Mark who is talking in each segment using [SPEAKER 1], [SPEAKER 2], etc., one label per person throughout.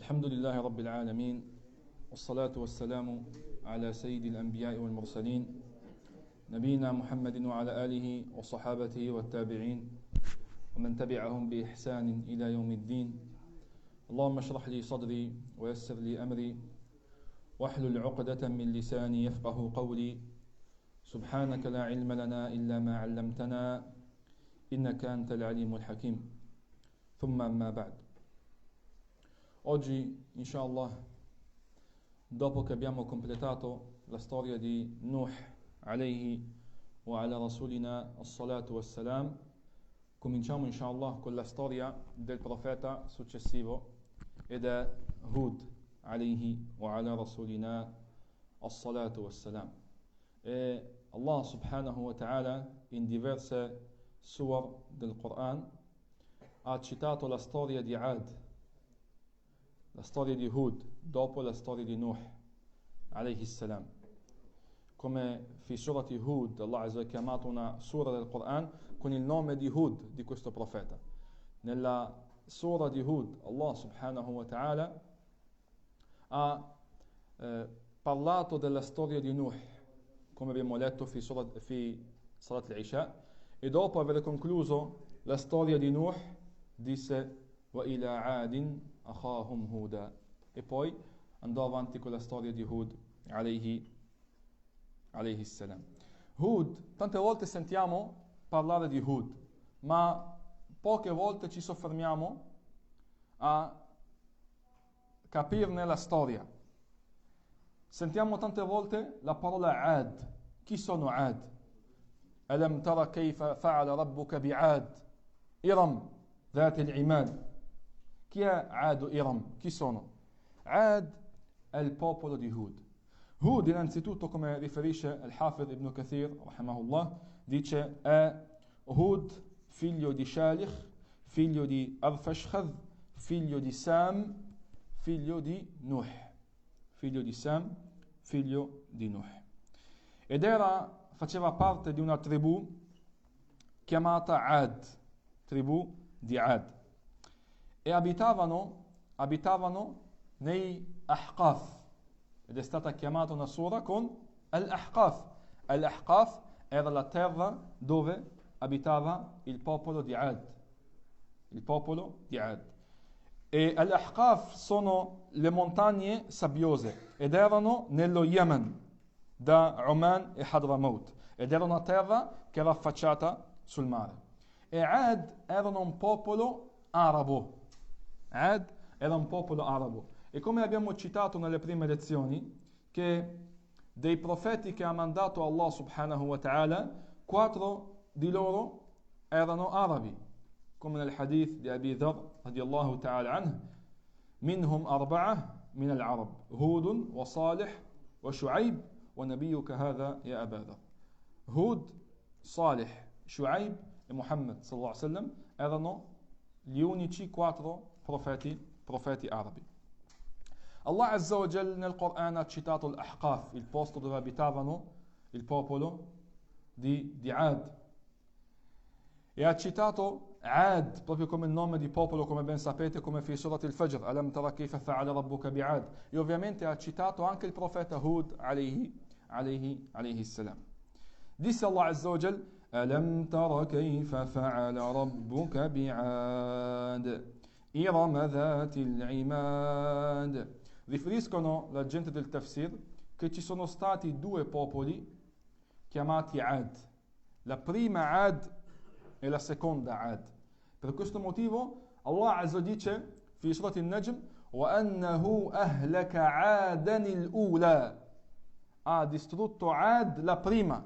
[SPEAKER 1] الحمد لله رب العالمين والصلاة والسلام على سيد الأنبياء والمرسلين نبينا محمد وعلى آله وصحابته والتابعين ومن تبعهم بإحسان إلى يوم الدين. اللهم اشرح لي صدري ويسر لي أمري واحلل عقدة من لساني يفقه قولي. سبحانك لا علم لنا إلا ما علمتنا إنك أنت العليم الحكيم. ثم أما بعد. Oggi, inshallah, dopo che abbiamo completato la storia di Nuh alayhi wa ala rasulina as-salatu was-salam, cominciamo inshallah con la storia del profeta successivo ed è Hud alayhi wa ala rasulina as-salatu was-salam. E Allah subhanahu wa ta'ala in diverse surah del Quran ha citato la storia di Ad, la storia di Hud dopo la storia di Nuh alayhi salam. Come fi surati Hud Allah ha chiamato una sura del Quran con il nome di Hud, di questo profeta. Nella sura di Hud Allah subhanahu wa ta'ala ha parlato della storia di Nuh, come abbiamo letto fi Salat al-Isha, e dopo aver concluso la storia di Nuh disse wa ila adin akhahum huda, e poi andò avanti con la storia di Hud alayhi salam. Hud, tante volte sentiamo parlare di Hud, ma poche volte ci soffermiamo a capirne la storia. Sentiamo tante volte la parola Ad. Chi sono Ad? Alam tara kayfa fa'ala rabbuka bi'ad Iram ذات العماد. Chi è Ad o Iram? Chi sono? Ad è il popolo di Hud. Hud innanzitutto, come riferisce al-Hafid ibn Kathir rahimahullah, dice è Hud figlio di Shalikh, figlio di Arfashkhad, figlio di Sam, figlio di Nuh. Figlio di Sam, figlio di Nuh. Ed faceva parte di una tribù chiamata Ad, tribù di Ad. E abitavano nei Ahqaf, ed è stata chiamata una sura con Al-Ahqaf. Al-Ahqaf era la terra dove abitava il popolo di Ad. Il popolo di Ad. E Al-Ahqaf sono le montagne sabbiose ed erano nello Yemen, da Oman e Hadramaut, ed era una terra che era affacciata sul mare. E Ad erano un popolo arabo. Ad era un popolo arabo. E come abbiamo citato nelle prime lezioni, che dei profeti che ha mandato Allah subhanahu wa ta'ala, 4 di loro erano arabi, come nel hadith di Abi Dharr radiyallahu ta'ala anhu, minhum 4 min al-arab, Hud wa Salih wa Shu'aib wa nabiyuka hadha ya Aba Dharr. Hud, Salih, Shu'aib e Muhammad sallallahu alaihi wasallam erano gli unici 4 profeti arabi. Allah Azza wa Jal nel Quran ha citato l'Ahqaf, il posto dove abitavano il popolo di Ad, e ha citato Ad proprio come il nome di popolo, come ben sapete, come fi surat al-Fajr, alam tara kayfa fa'ala rabbuka bi'ad. E ovviamente ha citato anche il profeta Hud alayhi salam. Disse Allah Azza wa Jal: alam tara kayfa fa'ala rabbuka bi'ad Irama dhatil imad. Riferiscono la gente del tafsir che ci sono stati 2 popoli chiamati Ad, la prima Ad e la seconda Ad. Per questo motivo Allah Azza dice fi surat al-Najm wa annahu ahlaka Adan al-ula, ha distrutto Ad, la prima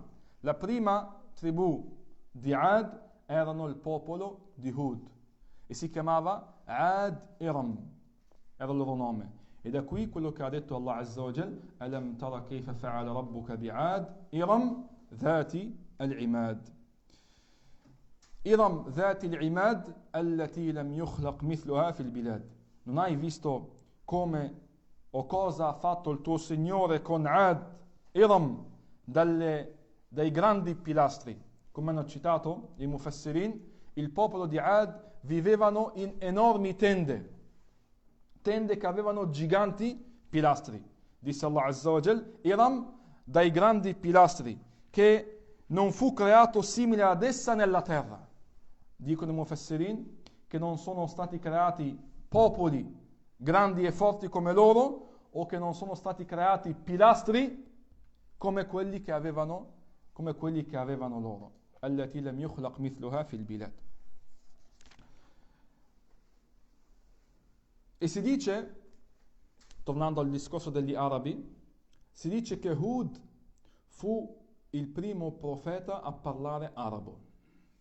[SPEAKER 1] tribù di Ad erano il popolo di Hud e si chiamava Ad Iram, era il loro nome. E da qui quello che ha detto Allah Azza wa Jal: alam tara kayfa fa'ala rabbuka bi'ad Iram dhati al-imad. Iram dhati al-imad allati lam yukhlaq mithluha fil bilad. Non hai visto come o cosa ha fatto il tuo Signore con Ad, Iram, dai grandi pilastri. Come hanno citato i Mufassirin, il popolo di Ad vivevano in enormi tende tende che avevano giganti pilastri. Disse Allah Azza wa Jal, Iram dai grandi pilastri, che non fu creato simile ad essa nella terra. Dicono i Mufassirin che non sono stati creati popoli grandi e forti come loro, o che non sono stati creati pilastri come quelli che avevano loro. Allati lam yukhlaq mithluha fil bilad. E si dice, tornando al discorso degli arabi, si dice che Hud fu il primo profeta a parlare arabo,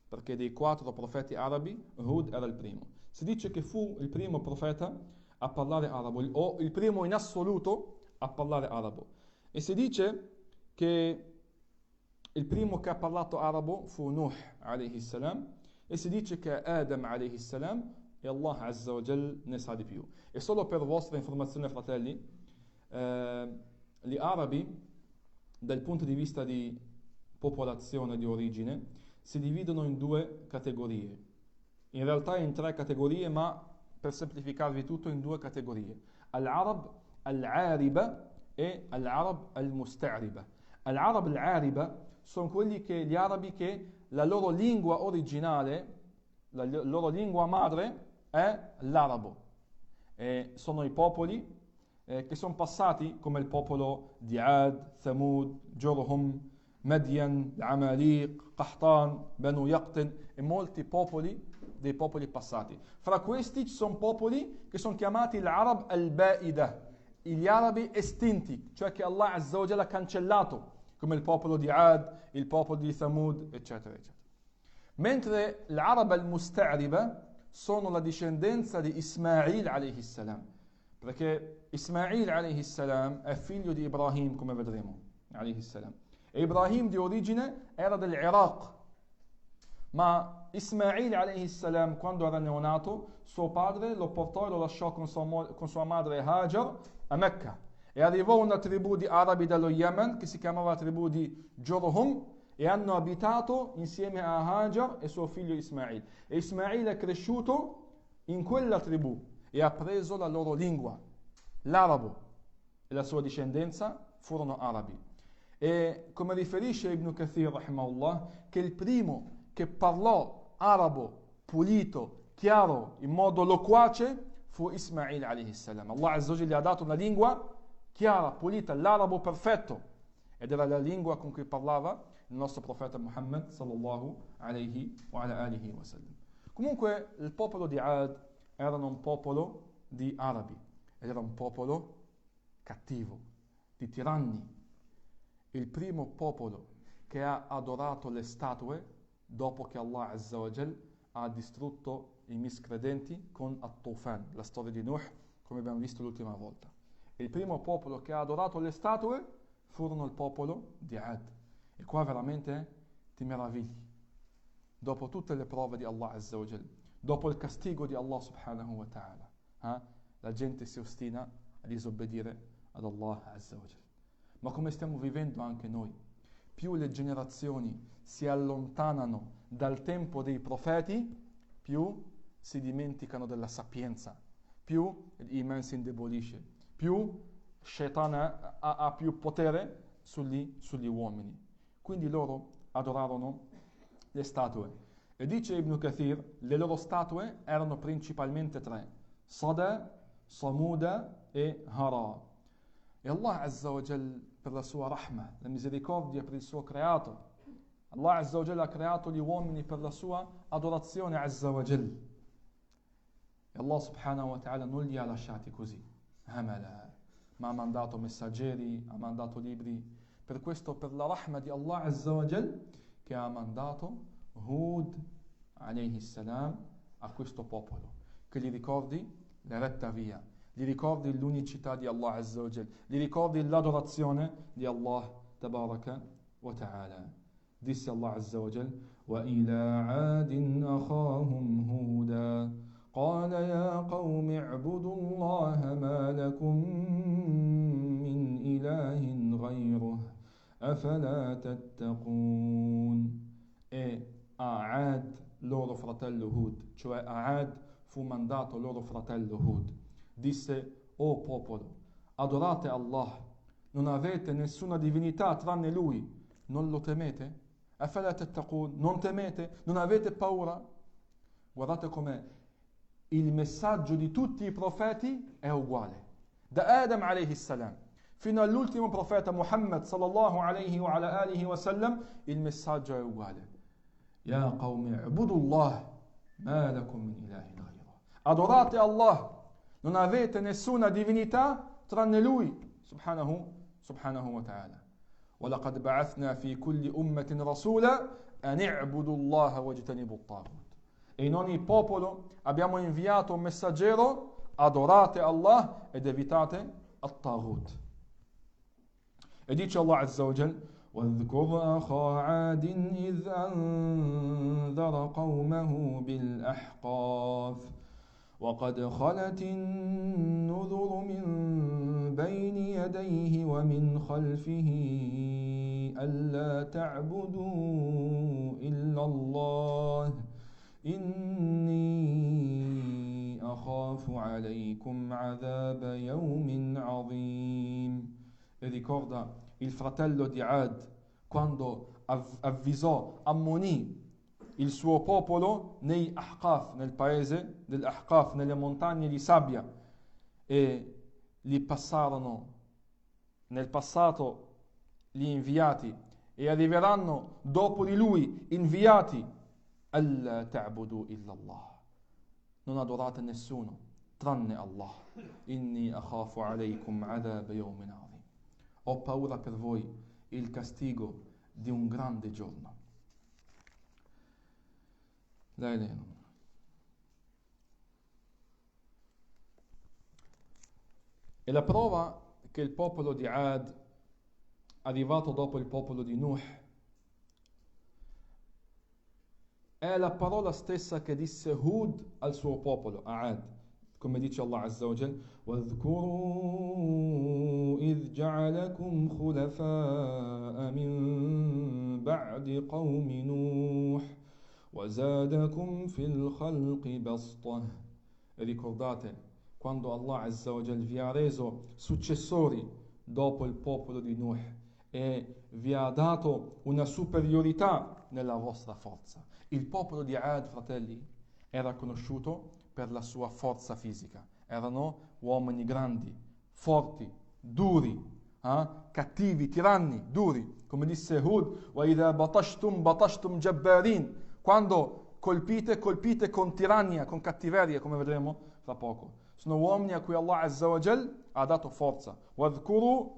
[SPEAKER 1] perché dei 4 profeti arabi Hud era il primo. Si dice che fu il primo profeta a parlare arabo, o il primo in assoluto a parlare arabo. E si dice che il primo che ha parlato arabo fu Nuh alayhi salam, e si dice che Adam alayhi salam, e Allah Azza wa Jal ne sa di più. E solo per vostra informazione, fratelli, gli arabi, dal punto di vista di popolazione, di origine, si dividono in 2 categorie. In realtà in 3 categorie, ma per semplificarvi tutto, in 2 categorie. Al-Arab al-Ariba e al-Arab al-Musta'riba. Al-Arab al-Ariba sono gli arabi che la loro lingua originale, la loro lingua madre è l'arabo. Sono i popoli che sono passati, come il popolo di Ad, Thamud, Jurhum, Madian, Amaliq, Qahtan, Banu Yaqtin e molti popoli dei popoli passati. Fra questi ci sono popoli che sono chiamati l'Arab al-Ba'ida, gli arabi estinti, cioè che Allah Azza wa Jalla ha cancellato, come il popolo di Ad, il popolo di Thamud, eccetera, eccetera. Mentre l'Arab al-Musta'riba sono la discendenza di Ismail alayhi salam, perché Ismail alayhi salam è figlio di Ibrahim, come vedremo, alayhi salam. E Ibrahim di origine era dell'Iraq, ma Ismail alayhi salam, quando era neonato, suo padre lo portò e lo lasciò con sua madre Hajar a Mecca, e arrivò una tribù di arabi dello Yemen che si chiamava tribù di Jurhum, e hanno abitato insieme a Hajar e suo figlio Ismail. E Ismail è cresciuto in quella tribù e ha preso la loro lingua, l'arabo, e la sua discendenza furono arabi. E come riferisce Ibn Kathir rahimahullah, che il primo che parlò arabo pulito, chiaro, in modo loquace fu Ismail alayhi salam. Allah Azza wa Jalla gli ha dato una lingua chiara, pulita, l'arabo perfetto, ed era la lingua con cui parlava il nostro profeta Muhammad sallallahu alaihi wa ala alihi wa sallam. Comunque il popolo di Ad erano un popolo di arabi, ed era un popolo cattivo, di tiranni. Il primo popolo che ha adorato le statue dopo che Allah Azza wa Jal ha distrutto i miscredenti con At-Tufan, la storia di Nuh, come abbiamo visto l'ultima volta. Il primo popolo che ha adorato le statue furono il popolo di Ad. E qua veramente ti meravigli. Dopo tutte le prove di Allah Azza wa Jal, dopo il castigo di Allah subhanahu wa ta'ala, la gente si ostina a disobbedire ad Allah Azza wa Jal. Ma come stiamo vivendo anche noi, più le generazioni si allontanano dal tempo dei profeti, più si dimenticano della sapienza, più l'iman si indebolisce, più Shaitan ha più potere sugli uomini. Quindi loro adorarono le statue. E dice Ibn Kathir, le loro statue erano principalmente 3: Sada, Samuda e Hara. E Allah Azza wa Jal, per la sua rahma, la misericordia per il suo creato, Allah Azza wa Jal ha creato gli uomini per la sua adorazione Azza wa Jal. E Allah subhanahu wa ta'ala non li ha lasciati così, hamala, ma ha mandato messaggeri, ha mandato libri. Per questo, per la rahma di Allah Azza wa Jal, che ha mandato Hud alayhi salam a questo popolo, che gli ricordi la retta via, gli ricordi l'unicità di Allah Azza wa Jal, gli ricordi l'adorazione di Allah tabaraka wa ta'ala. Disse Allah Azza wa Jal: wa ila adin akhahum huda qala ya qawmi i'budu Allah ma lakum min ilahin ghayruh afala tattaqun. E a Ad, loro fratello Hud, cioè a Ad fu mandato loro fratello Hud. disse: o popolo, adorate Allah, non avete nessuna divinità tranne Lui, non lo temete? Afala tattaqun, non temete? Non avete paura? Guardate com'è, il messaggio di tutti i profeti è uguale, da Adam alayhi salam fino all'ultimo profeta Muhammad sallallahu alayhi wa ala alihi wa sallam, il messaggio è uguale. Ya qawmi ibudullah ma lakum min ilahin ghayruh. Adorate Allah, non avete nessuna divinità tranne Lui, subhanahu wa ta'ala. وَلَقَدْ بَعَثْنَا فِي كُلِّ أُمَّةٍ رَسُولًا أَنِ اعْبُدُوا اللَّهَ وَاجْتَنِبُوا الطَّاغُوتَ. E in ogni popolo abbiamo inviato un messaggero: adorate Allah ed evitate al-Taghut. E dice Allah Azza wa Jal: وَاذْكُرْ أَخَا عَادٍ إِذْ أَنذَرَ قَوْمَهُ بِالْأَحْقَافِ وَقَدْ خَلَتِ النُّذُرُ مِنْ بَيْنِ يَدَيْهِ وَمِنْ خَلْفِهِ أَلَّا تَعْبُدُوا إِلَّا اللَّهَ إِنِّي أَخَافُ عَلَيْكُمْ عَذَابَ يَوْمٍ عَظِيمٍ. E ricorda il fratello di Ad quando avvisò, ammonì il suo popolo nei Ahqaf, nel paese dell'Ahqaf, nelle montagne di sabbia, e li passarono nel passato gli inviati e arriveranno dopo di lui inviati. Alla ta'budu illallah, non adorate nessuno tranne Allah. Inni akhafu alaykum adhab yawmin azim. Ho paura per voi il castigo di un grande giorno. La ilaha illallah. E la prova che il popolo di Ad, arrivato dopo il popolo di Nuh, è la parola stessa che disse Hud al suo popolo, a Ad, come dice Allah Azza wa Jal: وَاذْكُرُوا إِذْ جَعَلَكُمْ خُلَفَاءَ مِنْ بَعْدِ قَوْمِ نُوحٍ وَزَادَكُمْ فِي الْخَلْقِ بَسْطَةً. E ricordate quando Allah Azza wa Jal vi ha reso successori dopo il popolo di Nuh e vi ha dato una superiorità nella vostra forza. Il popolo di Ad, fratelli, era conosciuto per la sua forza fisica. Erano uomini grandi, forti, duri, cattivi, tiranni, duri. Come disse Hud: وَإِذَا بَطَشْتُمْ بَطَشْتُمْ جَبَّارِينَ. Quando colpite, colpite con tirannia, con cattiveria, come vedremo fra poco. Sono uomini a cui Allah Azza wa Jal ha dato forza. وَاذْكُرُوا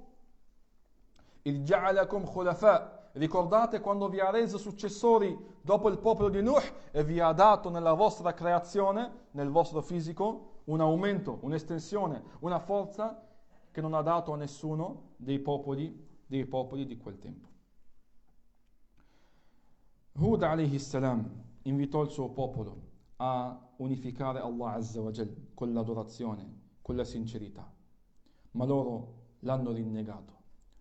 [SPEAKER 1] إِذْ جَعَلَكُمْ خُلَفَاءَ. Ricordate quando vi ha reso successori dopo il popolo di Nuh e vi ha dato nella vostra creazione, nel vostro fisico, un aumento, un'estensione, una forza che non ha dato a nessuno dei popoli di quel tempo. Hud alayhi salam invitò il suo popolo a unificare Allah Azza wa Jal con l'adorazione, con la sincerità, ma loro l'hanno rinnegato,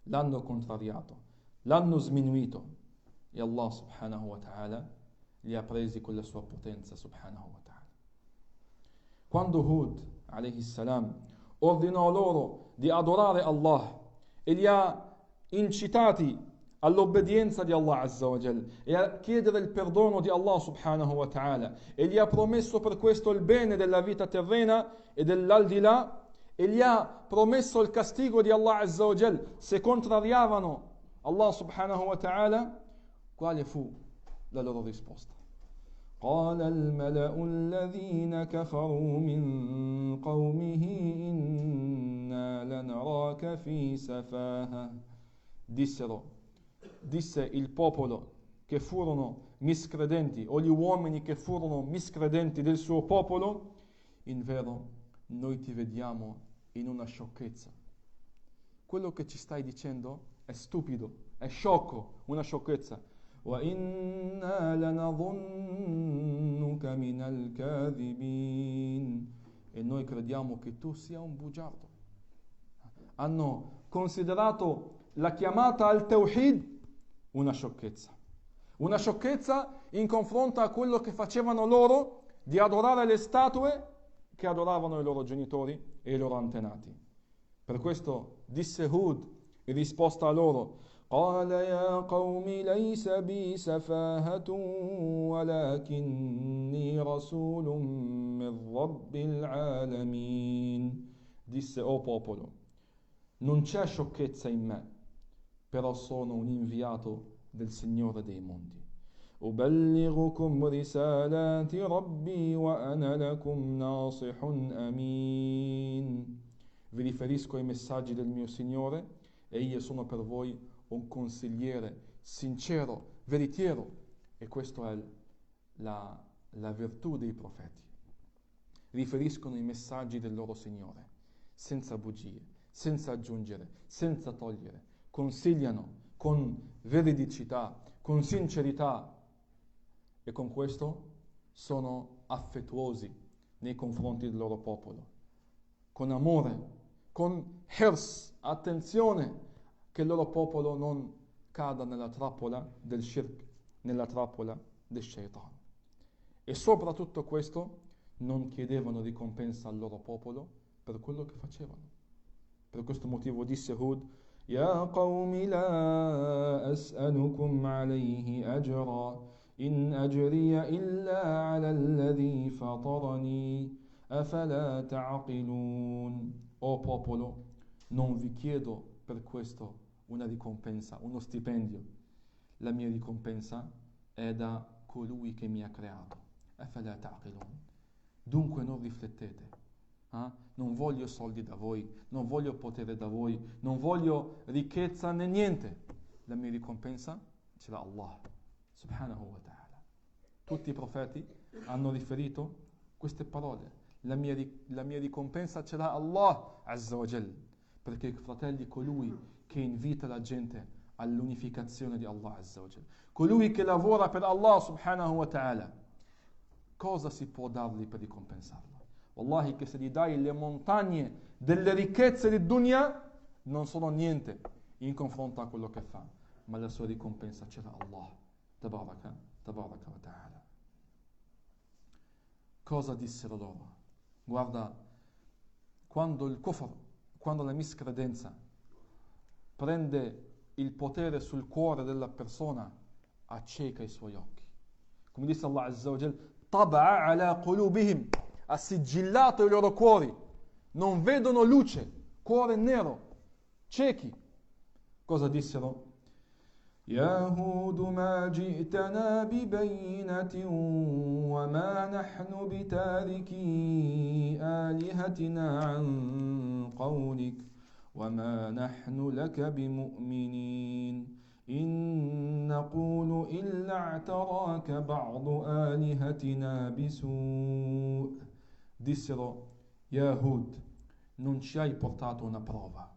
[SPEAKER 1] l'hanno contrariato, l'hanno sminuito, e Allah subhanahu wa ta'ala li ha presi con la sua potenza subhanahu wa ta'ala. Quando Hud alayhi salam ordinò loro di adorare Allah e li ha incitati all'obbedienza di Allah Azza wa Jal e a chiedere il perdono di Allah subhanahu wa ta'ala, e gli ha promesso per questo il bene della vita terrena e dell'aldilà, e gli ha promesso il castigo di Allah Azza wa Jal se contrariavano Allah subhanahu wa ta'ala, quale fu la loro risposta? قال الملأ الذين كفروا من قومه إنا لنراك في سفاهة. Disse il popolo che furono miscredenti, o gli uomini che furono miscredenti del suo popolo: in vero noi ti vediamo in una sciocchezza. Quello che ci stai dicendo è stupido, è sciocco, una sciocchezza. وَإِنَّا لَنَظُنُّكَ مِنَ الْكَاذِبِينَ. E noi crediamo che tu sia un bugiardo. Hanno considerato la chiamata al Tawhid una sciocchezza in confronto a quello che facevano loro di adorare le statue che adoravano i loro genitori e i loro antenati. Per questo disse Hud in risposta a loro: قال يا قوم ليس بي سفاهة ولكني رسول من رب العالمين. Disse: o popolo, non c'è sciocchezza in me, però sono un inviato del Signore dei mondi. أبلغكم رسالات ربي وأنا لكم ناصح أمين. Vi riferisco ai messaggi del mio Signore e io sono per voi un consigliere sincero, veritiero. E questa è la virtù dei profeti. Riferiscono i messaggi del loro Signore, senza bugie, senza aggiungere, senza togliere. Consigliano con veridicità, con sincerità, e con questo sono affettuosi nei confronti del loro popolo, con amore, con hirs, attenzione, che il loro popolo non cada nella trappola del shirk, nella trappola del shaitan. E soprattutto questo, non chiedevano ricompensa al loro popolo per quello che facevano. Per questo motivo disse Hud: يا قوم لا أسألكم عليه أجرا إن أجري إلا على الذي فطرني أفلا تعقلون. O popolo, non vi chiedo per questo una ricompensa, uno stipendio. La mia ricompensa è da colui che mi ha creato. أفلا تعقلون. Dunque non riflettete. Non voglio soldi da voi, non voglio potere da voi, non voglio ricchezza né niente. La mia ricompensa ce l'ha Allah subhanahu wa ta'ala. Tutti i profeti hanno riferito queste parole. La mia ricompensa ce l'ha Allah azza wa jal, perché, fratelli, colui che invita la gente all'unificazione di Allah azza wa jal, colui che lavora per Allah subhanahu wa ta'ala, cosa si può dargli per ricompensarlo? Wallahi, che se gli dai le montagne delle ricchezze di dunya, non sono niente in confronto a quello che fa, ma la sua ricompensa ce l'ha Allah tabaraka wa ta'ala. Cosa dissero loro? Guarda, quando il kufr, quando la miscredenza prende il potere sul cuore della persona, acceca i suoi occhi. Come disse Allah azza wa jal: taba'a ala qulubihim, ha sigillato i loro cuori, non vedono luce, cuore nero, ciechi. Cosa dissero? يا هود ما جئتنا ببينة وما نحن بتاركي آلهتنا عن قولك وما نحن لك بمؤمنين إن نقول إلا اعتراك بعض آلهتنا بسوء. Dissero: Ya Hud, non ci hai portato una prova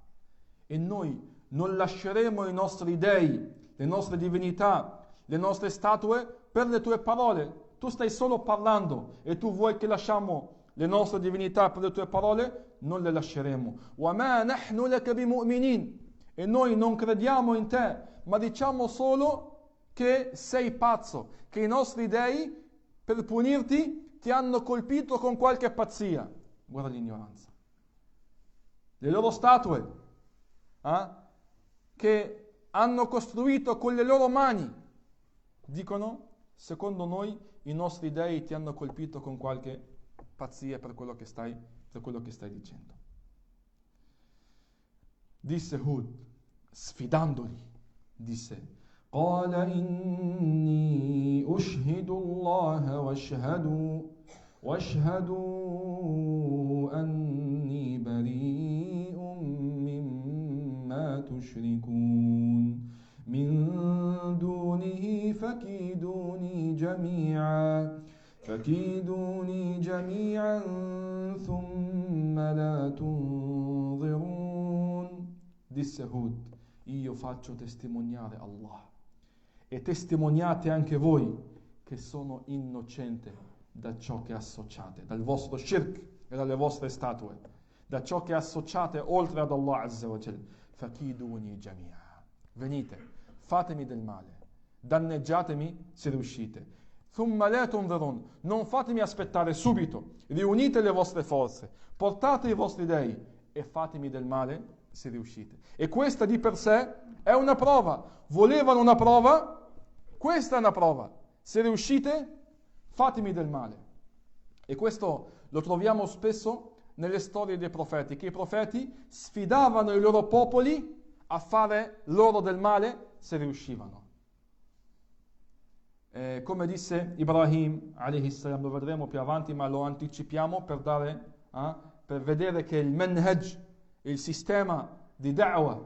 [SPEAKER 1] e noi non lasceremo i nostri dei, le nostre divinità, le nostre statue per le tue parole. Tu stai solo parlando e tu vuoi che lasciamo le nostre divinità per le tue parole? Non le lasceremo. وَمَا نَحْنُ لَكَ بِمُؤْمِنِينَ. E noi non crediamo in te, ma diciamo solo che sei pazzo, che i nostri dei, per punirti, ti hanno colpito con qualche pazzia. Guarda l'ignoranza. Le loro statue, che hanno costruito con le loro mani, dicono: secondo noi i nostri dei ti hanno colpito con qualche pazzia per quello che stai dicendo. Disse Hud, sfidandoli, disse: قال إني أشهد الله واشهدوا أني بريء مما تشركون من دونه فكيدوني جميعا ثم لا تنظرون. Disse Hud: io faccio testimoniare Allah e testimoniate anche voi che sono innocente da ciò che associate, dal vostro shirk e dalle vostre statue, da ciò che associate oltre ad Allah azza wa jal. Fakiduni jamia. Venite, fatemi del male, danneggiatemi se riuscite. ثُمَّ لَا تُنْظِرُونَ. Non fatemi aspettare subito, riunite le vostre forze, portate i vostri dei e fatemi del male se riuscite. E questa di per sé è una prova. Volevano una prova? Questa è una prova. Se riuscite, fatemi del male. E questo lo troviamo spesso nelle storie dei profeti, che i profeti sfidavano i loro popoli a fare loro del male se riuscivano. Come disse Ibrahim alaihi salam, lo vedremo più avanti, ma lo anticipiamo per vedere che il manhaj, il sistema di da'wah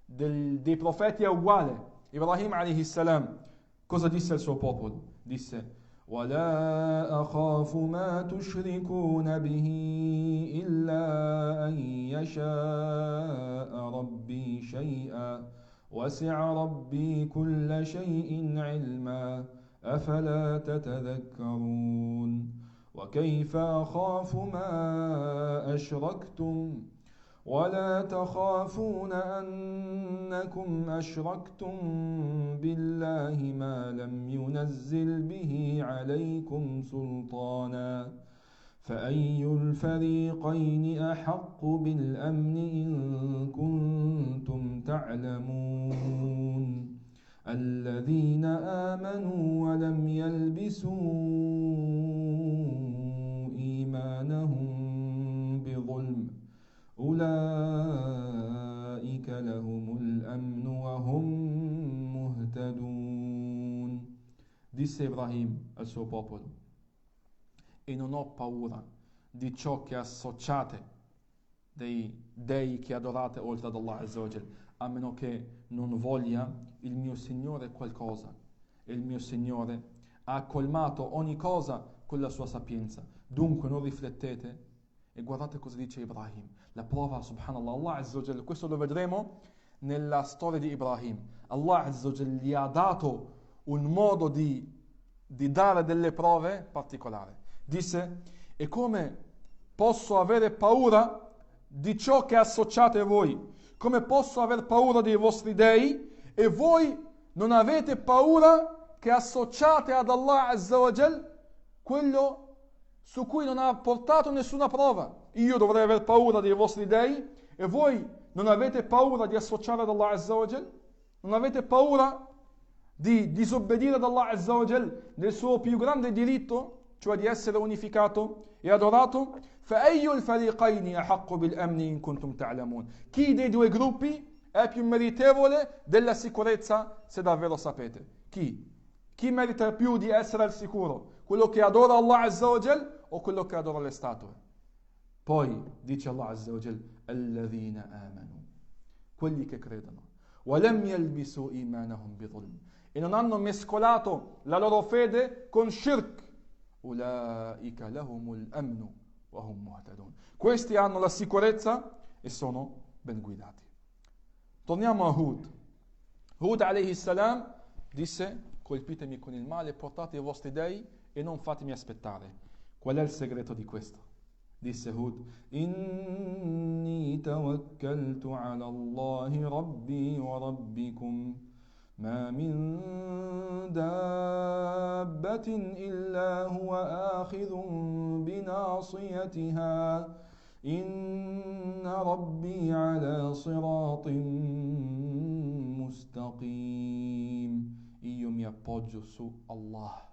[SPEAKER 1] dei profeti è uguale. Ibrahim alaihi salam cosa disse al suo popolo? Disse: وَلَا أَخَافُ مَا تُشْرِكُونَ بِهِ إِلَّا أَن يَشَاءَ رَبِّي شَيْئًا وَسِعَ رَبِّي كُلَّ شَيْءٍ عِلْمًا أَفَلَا تَتَذَكَّرُونَ وَكَيْفَ أَخَافُ مَا أَشْرَكْتُمْ ولا تخافون أنكم أشركتم بالله ما لم ينزل به عليكم سلطانا فأي الفريقين أحق بالأمن إن كنتم تعلمون الذين آمنوا ولم يلبسوا إيمانهم بظلم أولئك لهم الأمن وهم مهتدون. Disse Ibrahim al suo popolo: e non ho paura di ciò che associate dei dei che adorate oltre ad Allah Azza wa Jal, a meno che non voglia il mio Signore qualcosa, e il mio Signore ha colmato ogni cosa con la sua sapienza. Dunque non riflettete. E guardate cosa dice Ibrahim, la prova, subhanallah, Allah Azza wa Jal, questo lo vedremo nella storia di Ibrahim. Allah Azza wa Jal gli ha dato un modo di dare delle prove particolari. Disse: e come posso avere paura di ciò che associate voi? Come posso aver paura dei vostri dei e voi non avete paura che associate ad Allah Azza wa Jal quello su cui non ha portato nessuna prova? Io dovrei aver paura dei vostri dei e voi non avete paura di associare ad Allah Azza wa Jal? Non avete paura di disobbedire ad Allah Azza wa Jal nel suo più grande diritto, cioè di essere unificato e adorato? فَأَيُّ الْفَرِيقَيْنِ أَحَقُّ بِالْأَمْنِ إِن كُنتُمْ تَعْلَمُونَ. Chi dei due gruppi è più meritevole della sicurezza, se davvero sapete? Chi? Chi merita più di essere al sicuro? Quello che adora Allah Azza wa Jal o quello che adora le statue? Poi dice Allah Azza wa Jal: الَّذِينَ آمَنُوا, quelli che credono, وَلَمْ يَلْبِسُوا إِيمَانَهُمْ بِظُلْمٍ, e non hanno mescolato la loro fede con shirk. أُولَٰئِكَ لَهُمُ الْأَمْنُ وَهُمْ مُهْتَدُونَ. Questi hanno la sicurezza e sono ben guidati. Torniamo a Hud. Hud alayhi salam disse: colpitemi con il male, portate i vostri dei e non fatemi aspettare. Qual è il segreto di questo? Disse Hud: inni tawakkaltu ala Allahi rabbi wa rabbikum ma min dabbatin illa huwa akhidhun binasiyatiha inna rabbi ala siratin mustaqim. Io mi appoggio su Allah,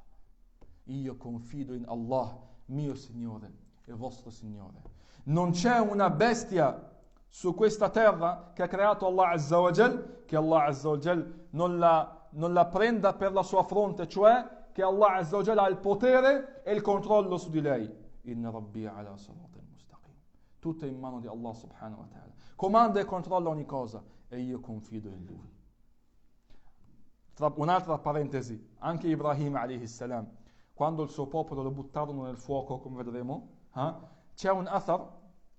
[SPEAKER 1] io confido in Allah, mio Signore e vostro Signore. Non c'è una bestia su questa terra che ha creato Allah Azza wa Jal, che Allah Azza wa Jal non la prenda per la sua fronte, cioè che Allah Azza wa Jal ha il potere e il controllo su di lei. Inna Rabbi ala siratin mustaqim. Tutto è in mano di Allah subhanahu wa ta'ala. Comanda e controlla ogni cosa e io confido in Lui. Un'altra parentesi, anche Ibrahim alayhi salam, quando il suo popolo lo buttarono nel fuoco, come vedremo, c'è un athar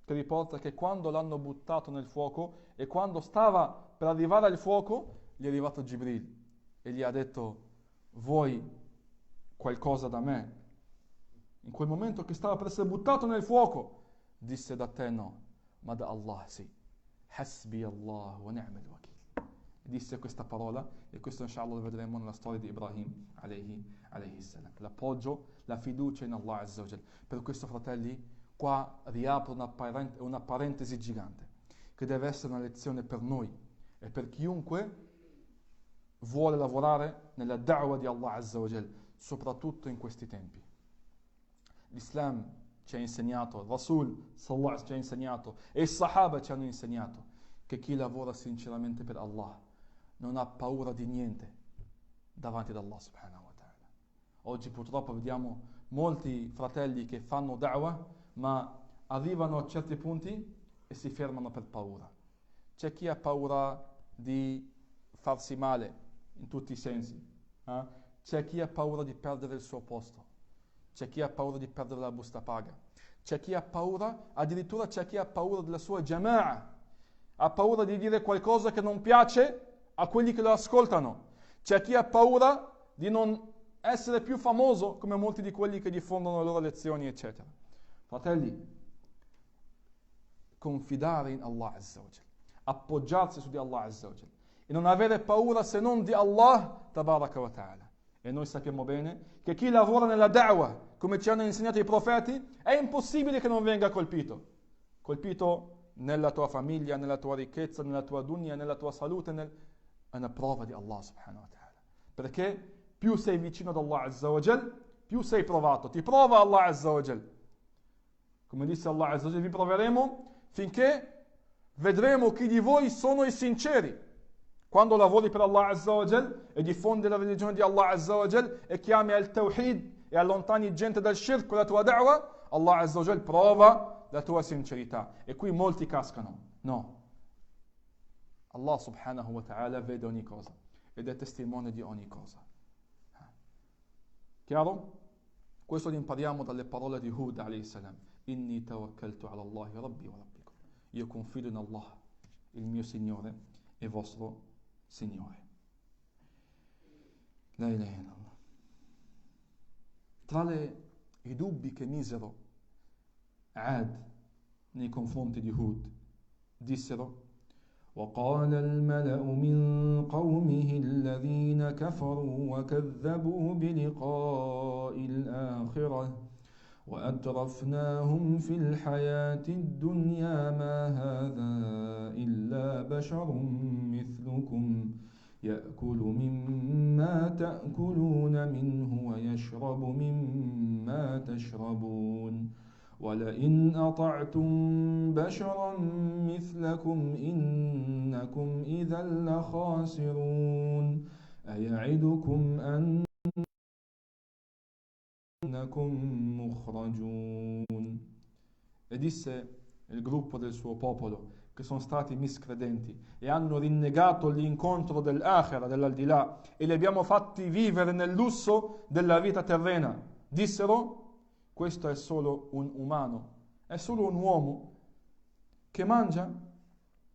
[SPEAKER 1] che riporta che quando l'hanno buttato nel fuoco e quando stava per arrivare al fuoco, gli è arrivato Gibril e gli ha detto: vuoi qualcosa da me? In quel momento che stava per essere buttato nel fuoco, disse: da te no, ma da Allah sì. Hasbi Allah wa ni'mal wakil. disse questa parola, e questo inshallah lo vedremo nella storia di Ibrahim alayhi salam. L'appoggio, la fiducia in Allah Azza wa Jal. Per questo, fratelli, qua riapro una parentesi gigante, che deve essere una lezione per noi e per chiunque vuole lavorare nella da'wah di Allah Azza wa Jal, soprattutto in questi tempi. L'Islam ci ha insegnato, il Rasul sallallahu alaihi wasallam ci ha insegnato e i Sahaba ci hanno insegnato che chi lavora sinceramente per Allah non ha paura di niente davanti ad Allah subhanahu wa ta'ala. Oggi purtroppo vediamo molti fratelli che fanno da'wah, ma arrivano a certi punti e si fermano per paura. C'è chi ha paura di farsi male in tutti i sensi, c'è chi ha paura di perdere il suo posto, c'è chi ha paura di perdere la busta paga, c'è chi ha paura, addirittura c'è chi ha paura della sua jama'a, ha paura di dire qualcosa che non piace a quelli che lo ascoltano, c'è chi ha paura di non essere più famoso come molti di quelli che diffondono le loro lezioni, eccetera. Fratelli, confidare in Allah Azza wa Jal, appoggiarsi su di Allah Azza wa Jal e non avere paura se non di Allah tabaraka wa ta'ala. E noi sappiamo bene che chi lavora nella da'wah, come ci hanno insegnato i profeti, è impossibile che non venga colpito nella tua famiglia, nella tua ricchezza, nella tua dunya, nella tua salute, è una prova di Allah subhanahu wa ta'ala. Perché più sei vicino ad Allah Azza wa Jal, più sei provato. Ti prova Allah Azza wa Jal. Come disse Allah Azza wa Jal, vi proveremo finché vedremo chi di voi sono i sinceri. Quando lavori per Allah Azza wa Jal e diffondi la religione di Allah Azza wa Jal e chiami al tawhid e allontani gente dal shirk con la tua da'wah, Allah Azza wa Jal prova la tua sincerità. E qui molti cascano. No. Allah subhanahu wa ta'ala vede ogni cosa ed è testimone di ogni cosa. Chiaro? Questo lo impariamo dalle parole di Hud alayhi salam. Inni tawakkaltu ala Allahi rabbi wa rabbikum. Io confido in Allah, il mio Signore e vostro Signore. La ilaha illallah. Tra i dubbi che misero Ad nei confronti di Hud, dissero: وقال الملأ من قومه الذين كفروا وكذبوا بلقاء الآخرة وأترفناهم في الحياة الدنيا ما هذا إلا بشر مثلكم يأكل مما تأكلون منه ويشرب مما تشربون ولئن أطعتم بشرا مثلكم إنكم إذا لخاسرون أيعدكم أنكم مخرجون. E disse il gruppo del suo popolo, che sono stati miscredenti e hanno rinnegato l'incontro dell'akhira, dell'aldilà, e li abbiamo fatti vivere nel lusso della vita terrena, dissero: questo è solo un umano, è solo un uomo che mangia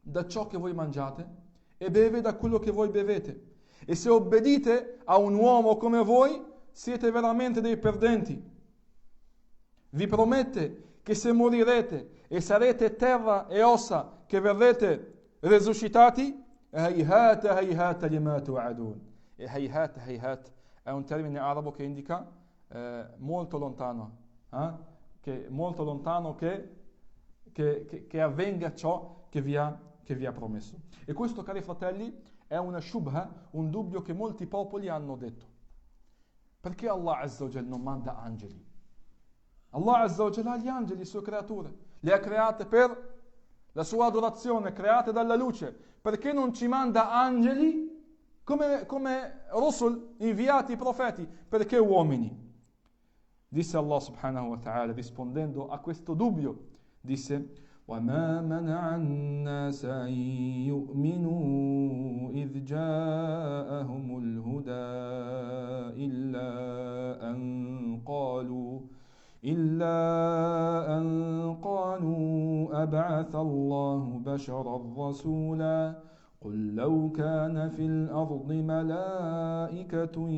[SPEAKER 1] da ciò che voi mangiate e beve da quello che voi bevete. E se obbedite a un uomo come voi, siete veramente dei perdenti. Vi promette che se morirete e sarete terra e ossa, che verrete resuscitati, hayhata hayhata lima tu'adun. E hayhat è un termine arabo che indica molto lontano. Che molto lontano che avvenga ciò che vi ha promesso. E questo, cari fratelli, è una shubha, un dubbio che molti popoli hanno detto. Perché Allah Azza wa Jal non manda angeli? Allah Azza wa Jal ha gli angeli, le sue creature, le ha create per la sua adorazione, create dalla luce. Perché non ci manda angeli come Rusul, inviati profeti? Perché uomini? Disse Allah subhanahu wa ta'ala, rispondendo a questo dubbio, disse: وَمَا مَنَعَ النَّاسَ أَن يُؤْمِنُوا إِذْ جَاءَهُمُ الْهُدَى إِلَّا أَن قَالُوا أَبْعَثَ اللَّهُ بَشَرًا رَّسُولًا قل لو كان في الأرض ملائكة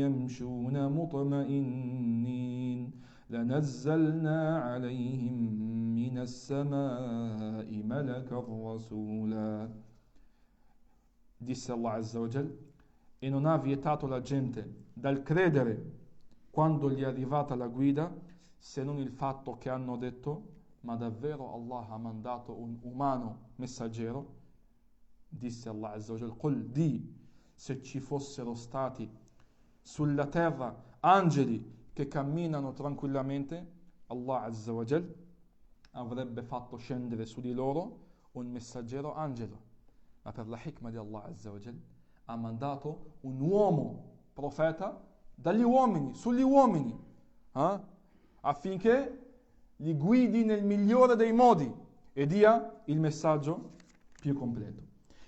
[SPEAKER 1] يمشون مطمئنين لنزلنا عليهم من السماء ملكا رسولا. disse Allah Azza wa Jal, e non ha vietato la gente dal credere quando gli è arrivata la guida, se non il fatto che hanno detto, ma davvero Allah ha mandato un umano messaggero? Disse Allah Azza wa Jal, Qul, di, se ci fossero stati sulla terra angeli che camminano tranquillamente, Allah Azza wa Jal avrebbe fatto scendere su di loro un messaggero angelo. Ma per la hikmah di Allah Azza wa Jal ha mandato un uomo profeta dagli uomini, sugli uomini, affinché li guidi nel migliore dei modi e dia il messaggio più completo.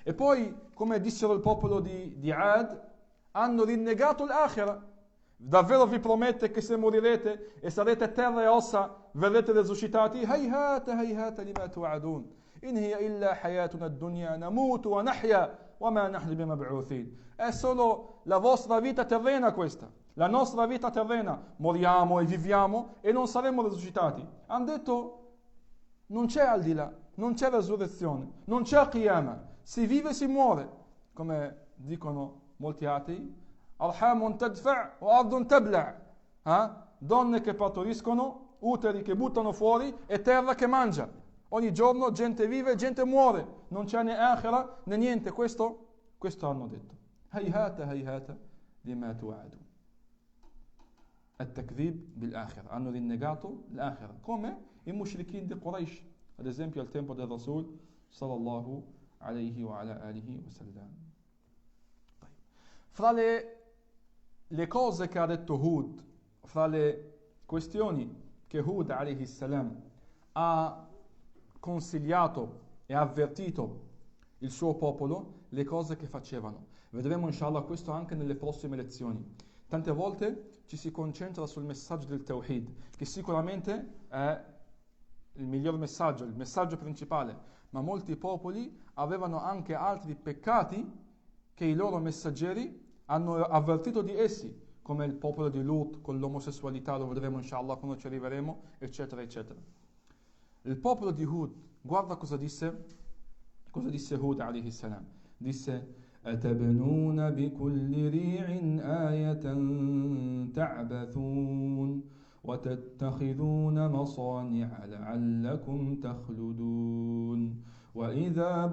[SPEAKER 1] E poi, come dissero il popolo di Ad, hanno rinnegato l'akhirah. Davvero vi promette che se morirete e sarete terra e ossa verrete resuscitati? Hayhata lima tu'adun. In hiya illa hayatuna ad-dunya namutu wa nahya wa ma nahnu bimab'uthin. È solo la vostra vita terrena questa, la nostra vita terrena. Moriamo e viviamo e non saremo resuscitati. Hanno detto non c'è al di là, non c'è resurrezione, non c'è qiyamah. Si vive e si muore, come dicono molti atei. Arhamun tadfa' wa ardun tabla'. Donne che partoriscono, uteri che buttano fuori e terra che mangia. Ogni giorno gente vive e gente muore, non c'è né akhira né niente. Questo hanno detto. Hayhata lima tu'adu. At-takdhib bil-akhirah. Hanno rinnegato l'akhirah, come i mushrikin di Quraysh, ad esempio al tempo del Rasul sallallahu alaihi wa ala alihi wa sallam. Fra le cose che ha detto Hud, fra le questioni che Hud alaihi salam ha consigliato e avvertito il suo popolo, le cose che facevano. Vedremo inshallah questo anche nelle prossime lezioni. Tante volte ci si concentra sul messaggio del Tawhid, che sicuramente è il miglior messaggio, il messaggio principale, ma molti popoli avevano anche altri peccati che i loro messaggeri hanno avvertito di essi, come il popolo di Lut con l'omosessualità, lo vedremo inshallah quando ci arriveremo, eccetera, eccetera. Il popolo di Hud, guarda cosa disse Hud alaihi salam. Disse: أتبنون بكل ريع آية تعبثون وتتخذون مصانع لعلكم تخلدون وإذا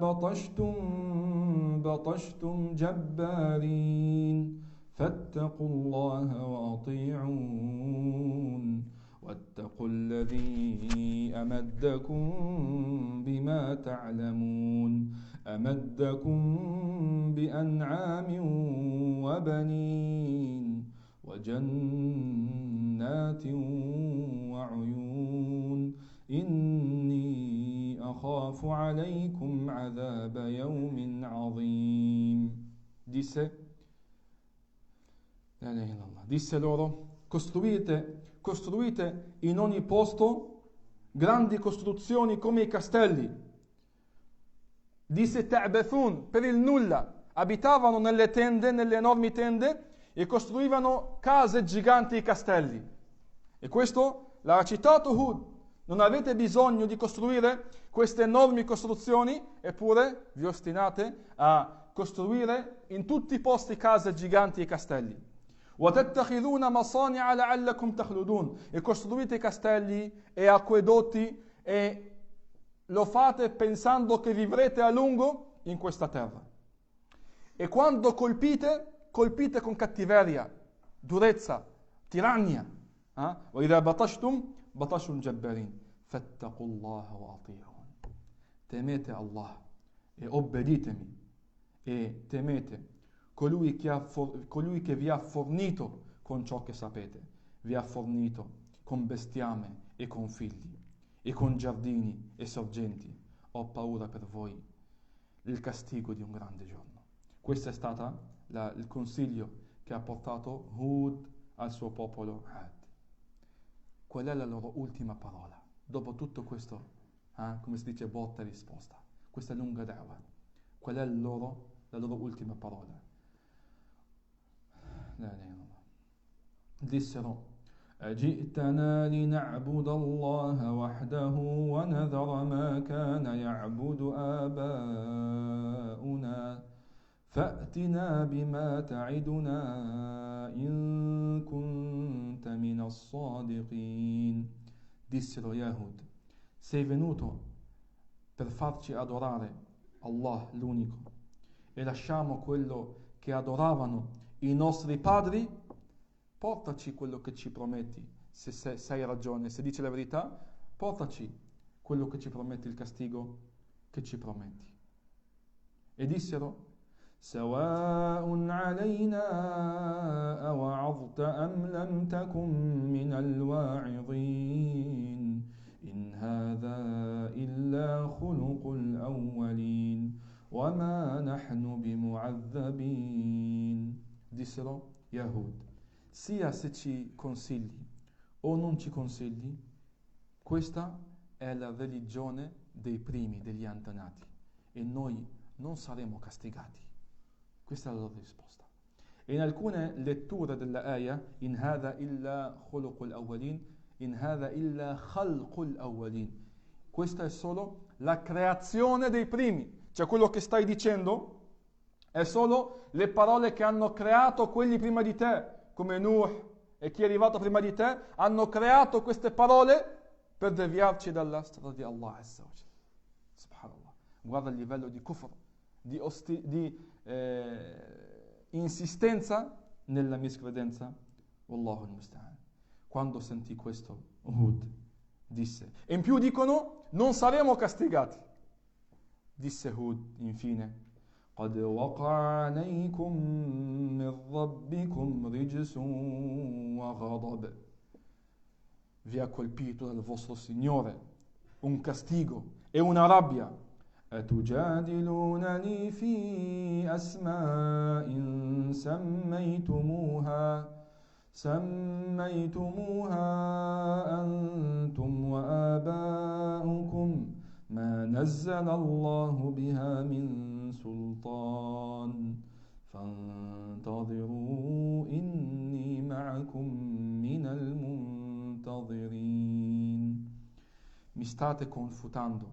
[SPEAKER 1] بطشتم جبارين فاتقوا الله وأطيعون واتقوا الذي أمدكم بما تعلمون أمدكم بأنعام وبنين وجنات وعيون إني أخاف عليكم عذاب يوم عظيم. Disse loro: costruite in ogni posto grandi costruzioni come i castelli. Disse ta'bathun, per il nulla, abitavano nelle tende, nelle enormi tende, e costruivano case giganti e castelli. E questo l'ha citato Hud. Non avete bisogno di costruire queste enormi costruzioni, eppure vi ostinate a costruire in tutti i posti case giganti e castelli. وَتَتَّخِذُونَ مَصَانِعَ لَعَلَّكُمْ تَخْلُدُونَ. E costruite castelli e acquedotti e lo fate pensando che vivrete a lungo in questa terra. E quando colpite con cattiveria, durezza, tirannia. وَإِذَا بَطَشْتُمْ جَبَّارِينَ فَاتَّقُوا اللَّهَ وَأَطِيعُونَ. Temete Allah e obbeditemi, e temete colui che vi ha fornito con ciò che sapete, vi ha fornito con bestiame e con figli e con giardini e sorgenti. Ho paura per voi il castigo di un grande giorno. Questo è stato il consiglio che ha portato Hud al suo popolo Ad. Qual è la loro ultima parola? Dopo tutto questo, come si dice, botta e risposta, questa lunga da'wah, qual è la loro ultima parola? Dissero: جئتنا لنعبد الله وحده ونذر ما كان يعبد آباؤنا فأتنا بما تعدنا إن كنت من الصادقين. Dissero Yahud, sei venuto per farci adorare Allah l'unico e lasciamo quello che adoravano i nostri padri? Portaci quello che ci prometti, se hai ragione, se dici la verità, portaci quello che ci prometti, il castigo che ci prometti. E dissero, سواء علينا أوعظت أم لم تكن من الواعظين إن هذا إلا خلق الأولين وما نحن بمعذبين. Dissero Yahud, sia se ci consigli o non ci consigli, questa è la religione dei primi, degli antenati, e noi non saremo castigati. Questa è la loro risposta. E in alcune letture della ayah, in hada illa khuluqul awwalin, in hada illa khalqul awwalin. Questa è solo la creazione dei primi. Cioè quello che stai dicendo è solo le parole che hanno creato quelli prima di te, come Nuh e chi è arrivato prima di te, hanno creato queste parole per deviarci dalla strada di Allah Azza wa Jalla. Subhanallah. Guarda il livello di kufr, di insistenza nella miscredenza. Wallahu al-musta'an. Quando sentì questo, Hud disse, e in più dicono, non saremo castigati. Disse Hud infine, قد وقع عليكم من ربكم رجس وغضب. Vi ha colpito dal vostro Signore un castigo e una rabbia. أتجادلونني في أسماء سميتموها أنتم وآباؤكم ما نزل الله بها من سلطان فانتظروا إني معكم من المنتظرين. Mi state confutando,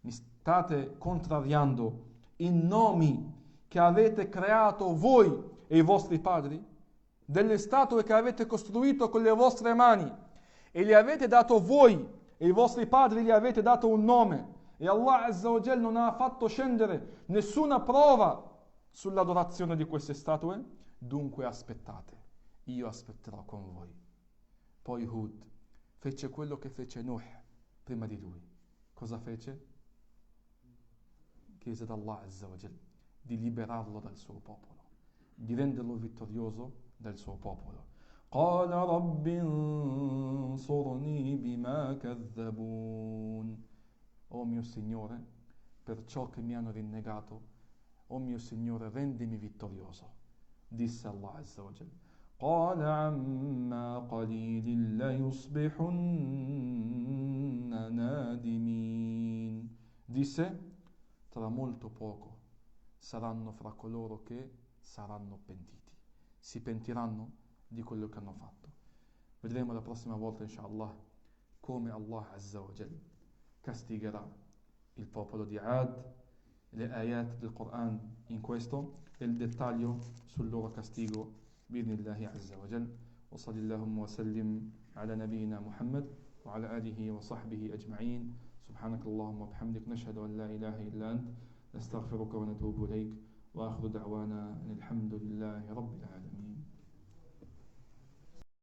[SPEAKER 1] mi state contrariando in nomi che avete creato voi e i vostri padri, delle statue che avete costruito con le vostre mani, e li avete dato voi e i vostri padri gli avete dato un nome, e Allah Azza wa Jalla non ha fatto scendere nessuna prova sull'adorazione di queste statue. Dunque aspettate, io aspetterò con voi. Poi Hud fece quello che fece Nuh prima di lui. Cosa fece? Chiese ad Allah Azza wa Jalla di liberarlo dal suo popolo, di renderlo vittorioso dal suo popolo. قال رب انصرني بما كذبون. O mio Signore, per ciò che mi hanno rinnegato, o mio Signore, rendimi vittorioso. Disse Allah Azza wa Jalla, قال عما قليل ليصبحن نادمين. Disse, tra molto poco saranno fra coloro che saranno pentiti, si pentiranno di quello che hanno fatto. Vedremo la prossima volta, inshallah, come Allah Azza wa Jalla castigherà il popolo di Ad, le ayat del Quran in questo e il dettaglio sul loro castigo bi'idhnillahi Azza wa Jalla. Wa sallallahu wa sallim ala nabiyyina Muhammad wa ala alihi wa sahbihi ajma'in. Subhanakallahumma wa bihamdik, nashhadu an la ilaha illa ant, nastaghfiruka wa natubu ilayk, wa akhiru da'wana alhamdulillahi rabbil alamin.